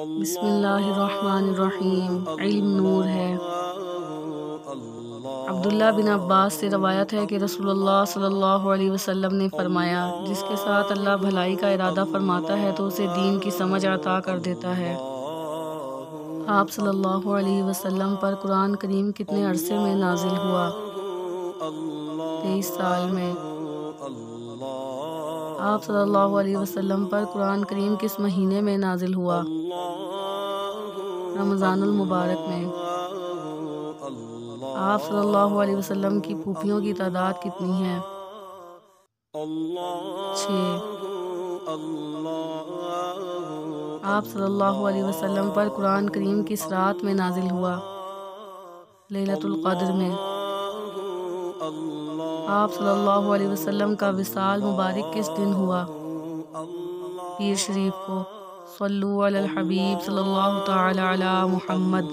بسم اللہ الرحمن الرحیم۔ علم نور ہے۔ عبداللہ بن عباس سے روایت ہے کہ رسول اللہ صلی اللہ علیہ وسلم نے فرمایا، جس کے ساتھ اللہ بھلائی کا ارادہ فرماتا ہے تو اسے دین کی سمجھ عطا کر دیتا ہے۔ آپ صلی اللہ علیہ وسلم پر قرآن کریم کتنے عرصے میں نازل ہوا؟ 23 سال میں۔ آپ صلی اللہ علیہ وسلم پر قرآن کریم کس مہینے میں نازل ہوا؟ رمضان المبارک میں۔ آپ صلی اللہ علیہ وسلم کی پھوپھیوں کی تعداد کتنی ہے؟ 6۔ آپ صلی اللہ علیہ وسلم پر قرآن کریم کس رات میں نازل ہوا؟ لیلۃ القدر میں۔ آپ صلی اللہ علیہ وسلم کا وسال مبارک کس دن ہوا؟ پیر شریف کو۔ صلو علی الحبیب صلی اللہ تعالی علی محمد۔